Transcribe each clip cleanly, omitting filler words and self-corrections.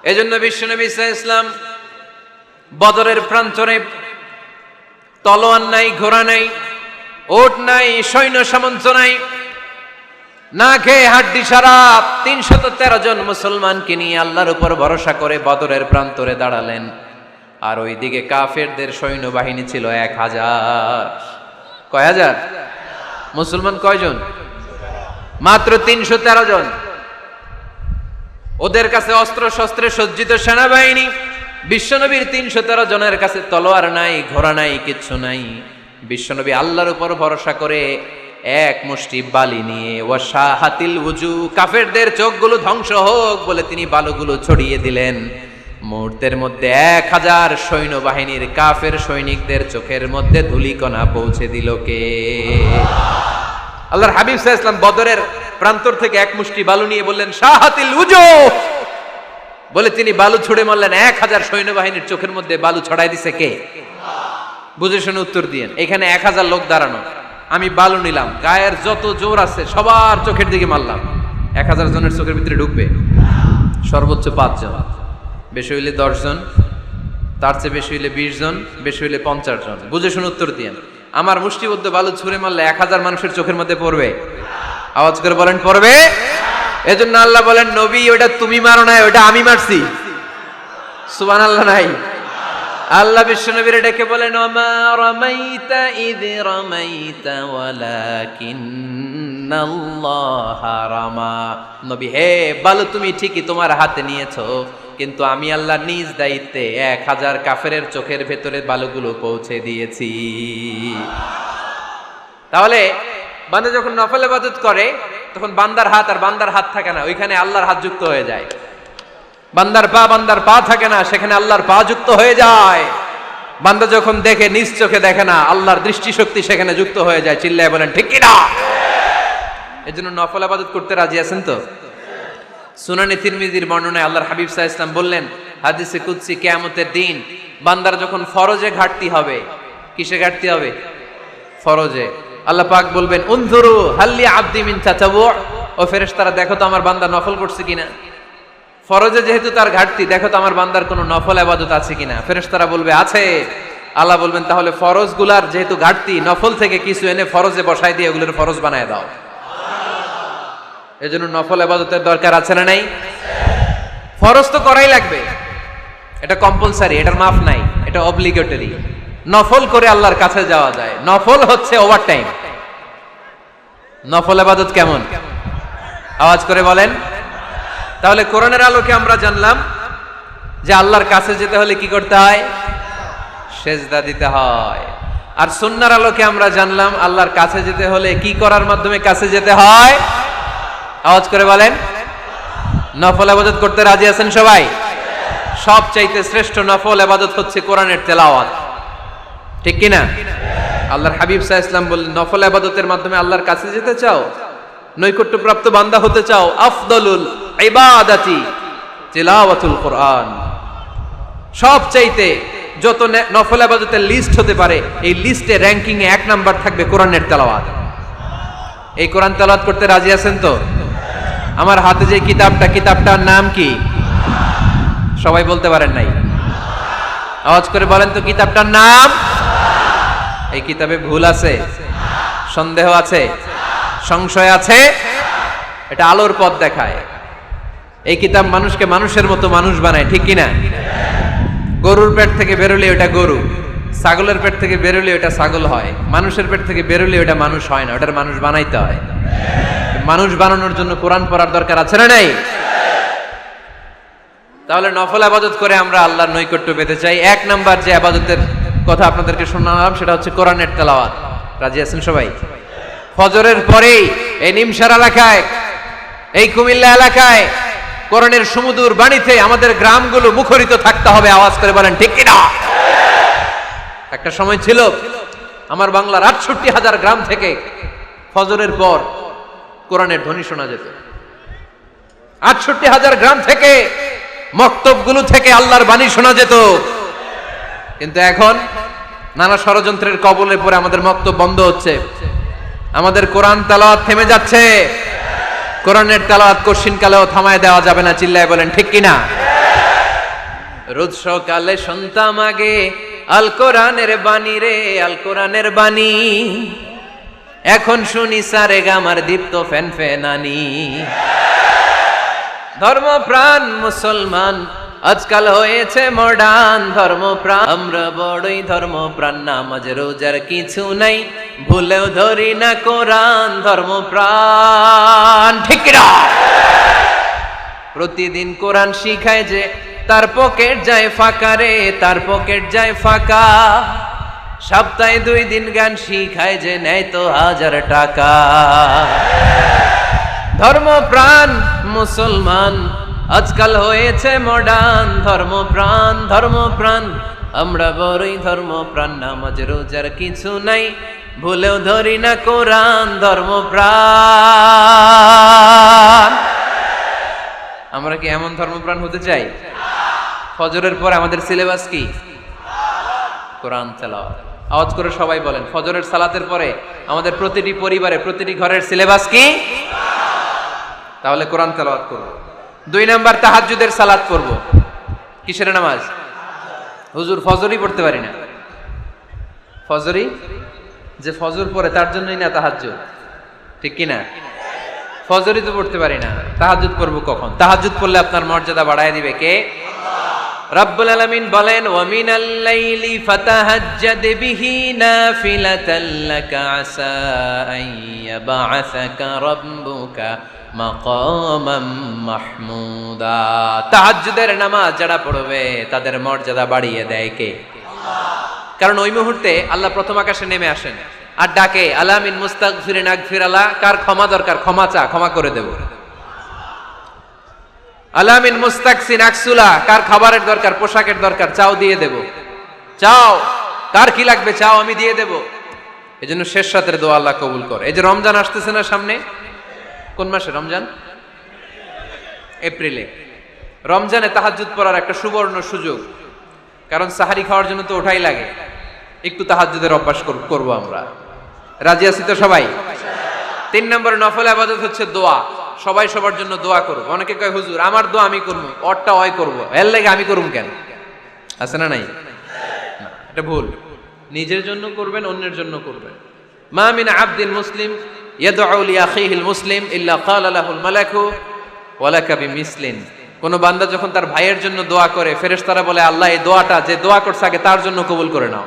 এজন্য বিশ্বনবী সাল্লাল্লাহু আলাইহি ওয়াসাল্লাম বদরের প্রান্তরে তলোয়ার নাই, ঘোড়া নাই, ওট নাই, সৈন্য সামন্ত নাই, না খেয়ে হাড্ডি সারা ৩১৩ জন মুসলমানকে নিয়ে আল্লাহর উপর ভরসা করে বদরের প্রান্তরে দাঁড়ালেন। আর ওইদিকে কাফেরদের সৈন্যবাহিনী ছিল ১,০০০। কয় হাজার? মুসলমান কয়জন? মাত্র ৩১৩ জন। ওদের কাছে অস্ত্র শস্ত্রে সজ্জিত সেনাবাহিনী। বিশ্বনবীর ৩১৩ জনের কাছে তলোয়ার নাই, ঘোড়া নাই, কিচ্ছু নাই। বিশ্বনবী আল্লাহর উপর ভরসা করে এক মুষ্টি বালি নিয়ে ওয়াশাহাতিল ওযু, কাফেরদের চোখগুলো ধ্বংস হোক বলে তিনি বালুগুলো ছড়িয়ে দিলেন। মুহূর্তের মধ্যে ১,০০০ সৈন্যবাহিনীর কাফের সৈনিকদের চোখের মধ্যে ধূলিকণা পৌঁছে দিল কে? আল্লাহর হাবিব সাল্লাল্লাহু আলাইহি ওয়াসাল্লাম বদরের প্রান্তর থেকে এক মুষ্টি বালু নিয়ে বললেন শাহাতিল ওযু, বলে তিনি বালু ছুড়ে মারলেন। ১,০০০ সৈন্যবাহিনীর চোখের মধ্যে বালু ছড়াই দিছে কে? বুঝে শুনে উত্তর দিয়েন। এখানে ১,০০০ লোক দাঁড়ানো, আমি বালু নিলাম, গায়ের যত জোর আছে সবার চোখের দিকে মারলাম। ১,০০০ জনের চোখের ভিতরে ঢুকবে? সর্বোচ্চ ৫ জন, বেশি হইলে ১০ জন, তার চেয়ে বেশি হইলে ২০ জন, বেশি হইলে ৫০ জন। বুঝে শুনে উত্তর দিয়েন। আমার মুষ্টিবদ্ধ বালু ছুঁড়ে মারলে ১,০০০ মানুষের চোখের মধ্যে পড়বে? আওয়াজ করে বলেন পড়বে। এজন্য আল্লাহ বলেন নবী ওটা তুমি মারো নাই, ওটা আমি মারছি। সুবহানাল্লাহ নাই? আল্লাহ বিশ্বনবীর ডেকে বলেন ওমা রামাইতা ইয রামাইতা ওয়ালাকিন্নাল্লাহা রামা। নবী হে, বালু তুমি ঠিকই তোমার হাতে নিয়েছো, কিন্তু আমি আল্লাহ নিজ দায়িত্বে ১,০০০ কাফেরের চোখের ভেতরে বালুগুলো পৌঁছে দিয়েছি। তাহলে বান্দা যখন নফল ইবাদত করে তখন বান্দার হাত আর বান্দার হাত থাকে না, ওইখানে আল্লাহর হাত যুক্ত হয়ে যায়। বান্দার পা থাকে না, সেখানে আল্লাহর পা যুক্ত হয়ে যায়। বান্দা যখন দেখে নিজ চোখে দেখে না, আল্লাহর দৃষ্টিশক্তি সেখানে যুক্ত হয়ে যায়। চিল্লায় বলেন ঠিক কিনা? এজন্য নফল ইবাদত করতে রাজি আছেন তো? সুনানে তিরমিজির বর্ণনায় আল্লাহর হাবিব সাল্লাল্লাহু আলাইহি ওয়াসাল্লাম বললেন হাদিসে কুদসি, কিয়ামতের দিন বান্দার যখন ফরজে ঘাটতি হবে, কিসে ঘাটতি হবে? ফরজে। আল্লাহ পাক বলবেন উনজুরু হাল্লি আবদি মিন তাতাবু, ও ফেরেশতারা দেখো তো আমার বান্দা নফল করছে কিনা। ফরজে যেহেতু তার ঘাটতি, দেখো তো আমার বান্দার কোনো নফল ইবাদত আছে কিনা। ফেরেশতারা বলবে আছে। আল্লাহ বলবেন তাহলে ফরজগুলার যেহেতু ঘাটতি, নফল থেকে কিছু এনে ফরজে বসাই দিয়ে ওগুলোর ফরজ বানায় দাও। এজন্য নফল ইবাদতের দরকার আছে না নাই? ফরজ তো করাই লাগবে, এটা কম্পালসারি, এটার মাফ নাই, এটা অব্লিগেটরি। নফল করে আল্লাহর কাছে যাওয়া যায়, নফল হচ্ছে ওভারটাইম। নফল ইবাদত কেমন? আওয়াজ করে বলেন। তাহলে কোরআনের আলোকে আমরা জানলাম যে আল্লাহর কাছে যেতে হলে কি করতে হয়? সেজদা দিতে হয়। আর সুন্নাহর আলোকে আমরা জানলাম আল্লাহর কাছে যেতে হলে কি করার মাধ্যমে কাছে যেতে হয়? আওয়াজ করে বলেন। নফল ইবাদত করতে রাজি আছেন সবাই? সবচাইতে শ্রেষ্ঠ নফল ইবাদত হচ্ছে কোরআনের তেলাওয়াত, ঠিক কি না? আল্লাহর হাবিব সাল্লাল্লাহু আলাইহি ওয়াসাল্লাম বললেন নফল ইবাদতের মাধ্যমে আল্লাহর কাছে যেতে চাও, নৈকট্যপ্রাপ্ত বান্দা হতে চাও, আফদলুল ইবাদাতি তিলাওয়াতুল কোরআন। সবচাইতে যত নফল ইবাদতের লিস্ট হতে পারে, এই লিস্টে র‍্যাঙ্কিং এ ১ নাম্বার থাকবে কোরআনের তেলাওয়াত। এই কোরআন তেলাওয়াত করতে রাজি আছেন তো? আমার হাতে যে কিতাবটার নাম কি? সবাই বলতে পারেন নাই? আওয়াজ করে বলেন তো কিতাবটার নাম। এই কিতাবে ভুল আছে? সন্দেহ আছে? সংশয় আছে? এটা আলোর পথ দেখায়। এই কিতাব মানুষকে মানুষের মতো মানুষ বানায়, ঠিক কিনা? গরুর পেট থেকে বেরোলে ওটা গরু, ছাগলের পেট থেকে বেরোলে ওটা ছাগল হয়, মানুষের পেট থেকে বেরোলে ওটা মানুষ হয় না, ওটার মানুষ বানাইতে হয়। মানুষ বানানোর জন্য কোরআন পড়ার দরকার আছে না নাই? তাহলে নফল ইবাদত করে আমরা আল্লাহর নৈকট্য পেতে চাই। ১ নাম্বার যে ইবাদতের কথা আপনাদেরকে শোনালাম সেটা হচ্ছে কোরআনের তেলাওয়াত। রাজি আছেন সবাই? ফজরের পরেই এই নিমসার এলাকায়, এই কুমিল্লা এলাকায় কোরআনের সুমধুর বাণীতে আমাদের গ্রামগুলো মুখরিত থাকতে হবে। আওয়াজ করে বলেন ঠিক কিনা? একটা সময় ছিল আমার বাংলার ৬৮,০০০ গ্রাম থেকে ফজরের পর কোরআনের ধ্বনি শোনা যেত। ৬৮,০০০ গ্রাম থেকে মক্তবগুলো থেকে আল্লাহর বাণী শোনা যেত। কিন্তু এখন নানা ষড়যন্ত্রের কবলে পড়ে আমাদের মক্তব বন্ধ হচ্ছে, আমাদের কোরআন তেলাওয়াত থেমে যাচ্ছে। কোরআনের তেলাওয়াত কশিন কালেও থামায় দেওয়া যাবে না। চিল্লায় বলেন ঠিক কিনা? রোজ সকালে শুনতাম আগে আল কোরআনের বাণী রে, আল কোরআনের বাণী। এখন শুনি সারে গামার দীপ্ত ফ্যান ফ্যানানি। ধর্মপ্রাণ মুসলমান আজকাল হয়েছে মডার্ন ধর্মপ্রাণ। আমরা বড়ই ধর্মপ্রাণ, নামাজ রোজার কিছু নাই, ভুলেও ধরি না কোরআন। ধর্মপ্রাণ ঠিক না? প্রতিদিন কোরআন শিখায় যে তার পকেট যায় ফাঁকা রে, তার পকেট যায় ফাঁকা। সপ্তাহে 2 দিন গান শিখায় যে নেয় তো 1000 টাকা। ধর্মপ্রাণ মুসলমান আজকাল হয়েছে মডার্ন ধর্মপ্রাণ। ধর্মপ্রাণ আমরা বড়ই ধর্মপ্রাণ, নামাজ রোজার কিছু নাই, ভুলেও ধরি না কোরআন। ধর্মপ্রাণ। আমরা কি এমন ধর্মপ্রাণ হতে চাই? ফজরের পর আমাদের সিলেবাস কি? কোরআন তেলাওয়াত। আওয়াজ করে সবাই বলেন, ফজরের সালাতের পরে আমাদের প্রতিটি পরিবারে, প্রতিটি ঘরের সিলেবাস কি? তাহলে কোরআন তেলাওয়াত করব। 2 নাম্বার তাহাজ্জুদের সালাত পড়ব। কিসের নামাজ? হুজুর ফজরই পড়তে পারি না। ফজরই যে ফজর পড়ে তার জন্যই না তাহাজ্জুদ, ঠিক কি না? ফজরই তো পড়তে পারি না, তাহাজ্জুদ পড়ব কখন? তাহাজ্জুদ পড়লে আপনার মর্যাদা বাড়ায় দিবে কে? রব্বুল আলামিন বলেন, ওয়া মিনাল লাইলি ফাতাহাজ্জাদ বিহি নাফিলাতাল লাকা আসা আন ইয়াবআসাকা রাব্বুকা মাকামাম মাহমুদা। তাহাজ্জুদের নামাজ যারা পড়বে তাদের মর্যাদা বাড়িয়ে দেয় কে? কারণ ওই মুহূর্তে আল্লাহ প্রথম আকাশে নেমে আসেন আর ডাকে, আলা মিন মুস্তাগফিরিন আগফির আলা। কার ক্ষমা দরকার? ক্ষমা চা, ক্ষমা করে দেব। আলা মিন মুস্তাকসিন আকসুলা। কার খাবারের দরকার, পোশাকের দরকার, চাও দিয়ে দেব। চাও, কার কি লাগবে চাও, আমি দিয়ে দেব। এজন্য শেষ রাতের দোয়া আল্লাহ কবুল করে। এই যে রমজান আসতেছে না সামনে, কোন মাসে রমজান? এপ্রিলে। রমজানে তাহাজ্জুদ পড়ার একটা সুবর্ণ সুযোগ, কারণ সাহারি খাওয়ার জন্য তো ওঠাই লাগে। একটু তাহাজ্জুদের অভ্যাস করব আমরা। রাজি আছি তো সবাই? 3 নম্বর নফল ইবাদত হচ্ছে দোয়া। সবাই সবার জন্য দোয়া করব। অনেকে কয় হুজুর আমার দোয়া আমি করব, ওরটা ওই করব, এর লাগে আমি করুম কেন? আছে না নাই? এটা ভুল। নিজের জন্য করবেন, অন্যের জন্য করবেন। মা মিন আবদিন মুসলিম ইয়াদউ লি আখিহিল মুসলিম ইল্লা ক্বালা লাহুল মালাকু ওয়া লাকা বিমিসলিন। কোন বান্দা যখন তার ভাইয়ের জন্য দোয়া করে, ফেরেশতারা বলে, আল্লাহ এই দোয়াটা যে দোয়া করছে আগে তার জন্য কবুল করে নাও।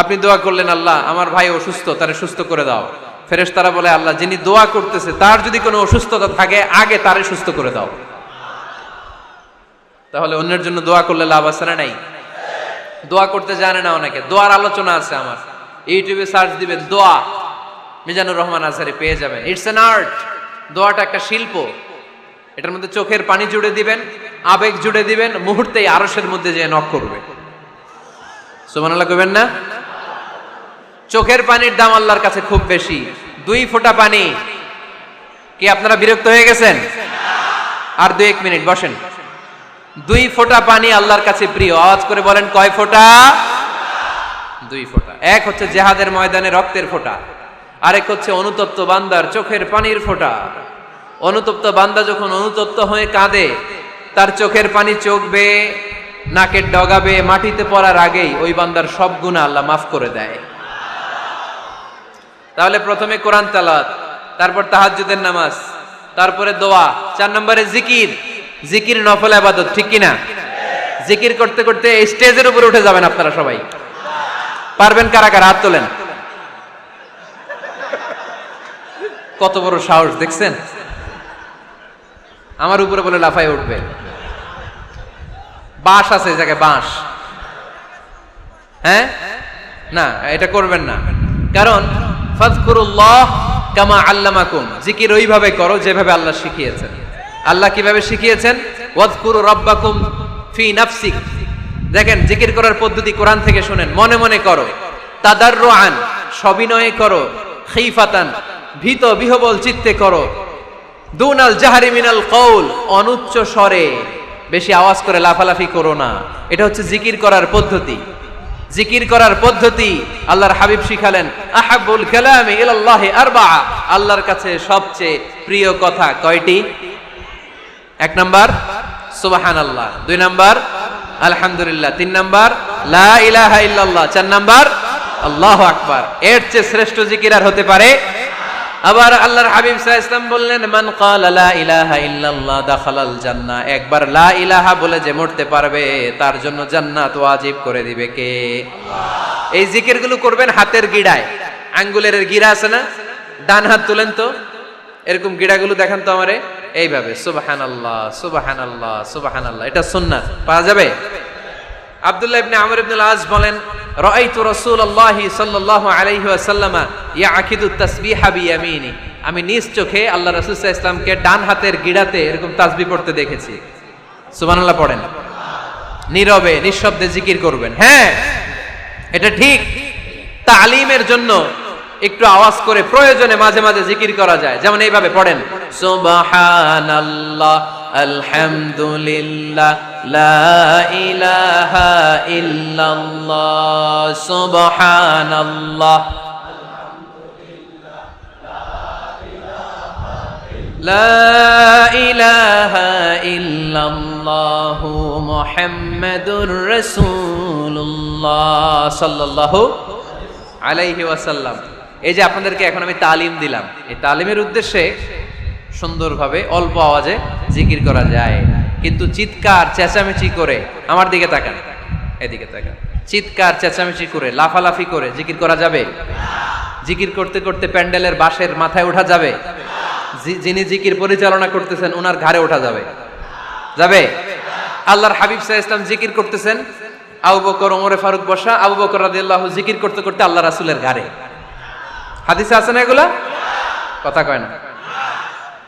আপনি দোয়া করলেন, আল্লাহ আমার ভাই অসুস্থ, তারে সুস্থ করে দাও। ফেরেশতারা বলে, আল্লাহ যিনি দোয়া করতেছে তার যদি কোনো অসুস্থতা থাকে আগে তারে সুস্থ করে দাও। তাহলে অন্যের জন্য দোয়া করলে লাভ আছে না নাই? দোয়া করতে জানে না অনেকে। দোয়ার আলোচনা আছে আমার, ইউটিউবে সার্চ দিবেন দোয়া, মিজানুর রহমান আজহারি পেয়ে যাবেন। It's an art. দোয়াটা একটা শিল্প। এটার মধ্যে চোখের পানি জুড়ে দিবেন, আবেগ জুড়ে দিবেন, মুহূর্তেই আরশের মধ্যে যে নক করবে। সুবহানাল্লাহ কইবেন না? চোখের পানির দাম আল্লাহর কাছে খুব বেশি। 2 ফোঁটা পানি। কি আপনারা বিরক্ত হয়ে গেছেন? আর 2-1 মিনিট বসেন। 2 ফোঁটা পানি আল্লাহর কাছে প্রিয়। আওয়াজ করে বলেন কয় ফোঁটা? 2 ফোঁটা। এক হচ্ছে জিহাদের ময়দানে রক্তের ফোঁটা, আরেক হচ্ছে অনুতপ্ত বান্দার চোখের পানির ফোঁটা। অনুতপ্ত বান্দা যখন অনুতপ্ত হয়ে কাঁদে, তার চোখের পানি চোখ বেয়ে নাকের ডগাবে মাটিতে পড়ার আগেই ওই বান্দার সব গুনাহ আল্লাহ মাফ করে দেয়। তাহলে প্রথমে কোরআন তেলাওয়াত, তারপর তাহাজ্জুদের নামাজ, তারপরে দোয়া, 4 নম্বরে জিকির। জিকির নফল ইবাদত, ঠিক কি না? জিকির করতে করতে স্টেজের উপরে উঠে যাবেন আপনারা সবাই। পারবেন কারা কারা? হাত তোলেন। কত বড় সাহস দেখছেন? আমার উপরে বলে লাফায় উঠবে। বাঁশ আছে এই জায়গায়, বাঁশ। হ্যাঁ, না এটা করবেন না। কারণ ফাযকুরুল্লাহ কামা আল্লামাকুম। জিকির ওইভাবে করো যেভাবে আল্লাহ শিখিয়েছেন। আল্লাহ কিভাবে শিখিয়েছেন? ওয়াযকুরু রাব্বাকুম ফি নাফসিক। দেখেন জিকির করার পদ্ধতি কোরআন থেকে শুনেন। মনে মনে করো, তাদাররুআন সবিনয়ে করো, খিফাতান ভীত বিহবল চিত্তে করো, দুনাল জাহরি মিনাল কওল অনুচ্চ স্বরে, বেশি আওয়াজ করে লাফালাফি করো না। এটা হচ্ছে জিকির করার পদ্ধতি। জিকির করার পদ্ধতি আল্লাহর হাবিব শিখালেন, আহাব্বুল কালামি ইলাল্লাহি আরবাআ। আল্লাহর কাছে সবচেয়ে প্রিয় কথা কয়টি? 1 নাম্বার সুবহানাল্লাহ, 2 নাম্বার আলহামদুলিল্লাহ, 3 নাম্বার লা ইলাহা ইল্লাল্লাহ, 4 নাম্বার আল্লাহু আকবার। এর চেয়ে শ্রেষ্ঠ জিকির আর হতে পারে? আবার আল্লাহর হাবিব সাল্লাল্লাহু আলাইহি ওয়াসাল্লাম বললেন, মান ক্বালা লা ইলাহা ইল্লাল্লাহ দাখালাল জান্নাহ। একবার লা ইলাহা বলে যে মরতে পারবে তার জন্য জান্নাত ওয়াজিব করে দিবে কে? আল্লাহ। এই জিকিরগুলো করবেন হাতের গিড়ায়, আঙ্গুলের গিড়া আছে না, ডান হাত তুলেন তো, এরকম গিড়াগুলো দেখান তো আমারে, এইভাবে সুবহানাল্লাহ সুবহানাল্লাহ সুবহানাল্লাহ, এটা সুন্নাত, পাওয়া যাবে? আব্দুল্লাহ ইবনে আমর ইবনে আল-আস বলেন, রাআইতু রাসূলুল্লাহ সাল্লাল্লাহু আলাইহি ওয়াসাল্লাম ইয়াকিদু তাসবিহা বিয়ামিনি। আমি নিজ চোখে আল্লাহ রাসূল সাল্লাল্লাহু আলাইহি ওয়াসাল্লামকে ডান হাতের গিড়াতে এরকম তাসবিহ পড়তে দেখেছি। সুবহানাল্লাহ পড়েন, নীরবে নিঃশব্দে জিকির করবেন। হ্যাঁ, এটা ঠিক। তালিমের জন্য একটু আওয়াজ করে প্রয়োজনে মাঝে মাঝে জিকির করা যায়, যেমন এইভাবে পড়েন, সুবহানাল্লাহ আলহামদুলিল্লাহ লা ইলাহা ইল্লাল্লাহ সুবহানাল্লাহ লা ইলাহা ইল্লাল্লাহ মুহাম্মাদুর রাসূলুল্লাহ সাল্লাল্লাহু আলাইহি ওয়াসাল্লাম। এই যে আপনাদেরকে এখন আমি তালিম দিলাম, এই তালিমের উদ্দেশ্যে সুন্দরভাবে অল্প আওয়াজে জিকির করা যায়, কিন্তু চিৎকার চেঁচামেচি করে, আমার দিকে তাকান, এদিকে তাকান, চিৎকার চেঁচামেচি করে লাফালাফি করে জিকির করা যাবে? জিকির করতে করতে প্যান্ডেলের বাঁশের মাথায় ওঠা যাবে? যিনি জিকির পরিচালনা করতেছেন ওনার ঘাড়ে ওঠা যাবে? যাবে? আল্লাহর হাবিব সাল্লাল্লাহু আলাইহি ওয়াসাল্লাম জিকির করতেছেন, আবু বকর ওমরে ফারুক বসা, আবু বকর রাদিয়াল্লাহু জিকির করতে করতে আল্লাহ রাসূলের ঘাড়ে। হাদিসে আছে না এগুলা? কথা কয় না।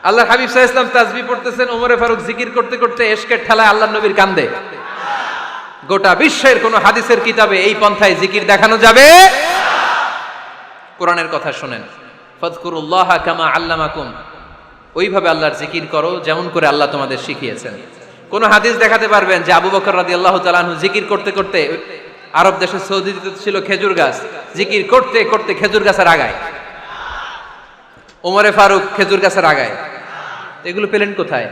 আল্লাহর হাবিব সাল্লাল্লাহু আলাইহি ওয়াসাল্লাম তাসবিহ পড়তেছেন, ওমরে ফারুক জিকির করতে করতে ইশকের ঠেলায় আল্লাহর নবীর কান্দে। গোটা বিশ্বের কোন হাদিসের কিতাবে এই পন্থায় জিকির দেখানো যাবে? কোরআনের কথা শুনেন, ফাযকুরুল্লাহ কামা আল্লামাকুম, ওইভাবে আল্লাহর জিকির করো যেমন করে আল্লাহ তোমাদের শিখিয়েছেন। কোন হাদিস দেখাতে পারবেন যে আবু বকর রাদিয়াল্লাহু তাআলা আনহু জিকির করতে করতে, আরব দেশে সৌদিতে ছিল খেজুর গাছ, জিকির করতে করতে খেজুর গাছের আগায়, ওমরে ফারুক খেজুর গাছের আগায়, এগুলো পেলেন কোথায়?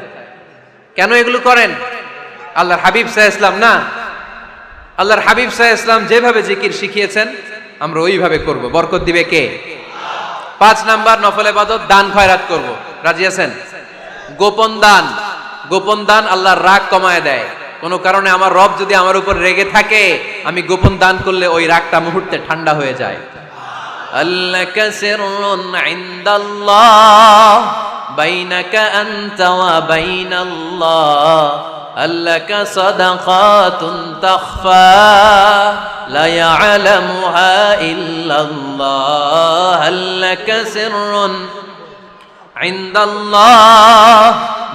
কেন এগুলো করেন? আল্লাহর হাবিব সাল্লাল্লাহু আলাইহি ওয়াসাল্লাম না, আল্লাহর হাবিব সাল্লাল্লাহু আলাইহি ওয়াসাল্লাম যেভাবে জিকির শিখিয়েছেন আমরা ওইভাবে করব। বরকত দিবে কে? 5 নাম্বার নফল ইবাদত, দান খয়রাত করব। রাজি আছেন? গোপন দান, গোপন দান আল্লাহর রাগ কমায় দেয়। কোন কারণে আমার রব যদি আমার উপর রেগে থাকে, আমি গোপন দান করলে ওই রাগটা মুহূর্তে ঠান্ডা হয়ে যায়। আল্লাকা সিররুন ইনদাল্লাহ বাইনাকা আনতা ওয়া বাইনাল্লাহ, আল্লাকা সাদাকাতুন তাখফা লা ইয়ালামুহা ইল্লাল্লাহ, আল্লাকা সিররুন ইনদাল্লাহ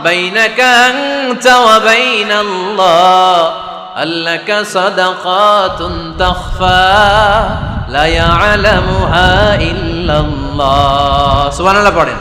বাইনাকা আনতা ওয়া বাইনাল্লাহ, আল্লাকা সাদাকাতুন তাখফা লা ইয়ালামুহা ইল্লাল্লাহ। সুবহানাল্লাহ পড়েন।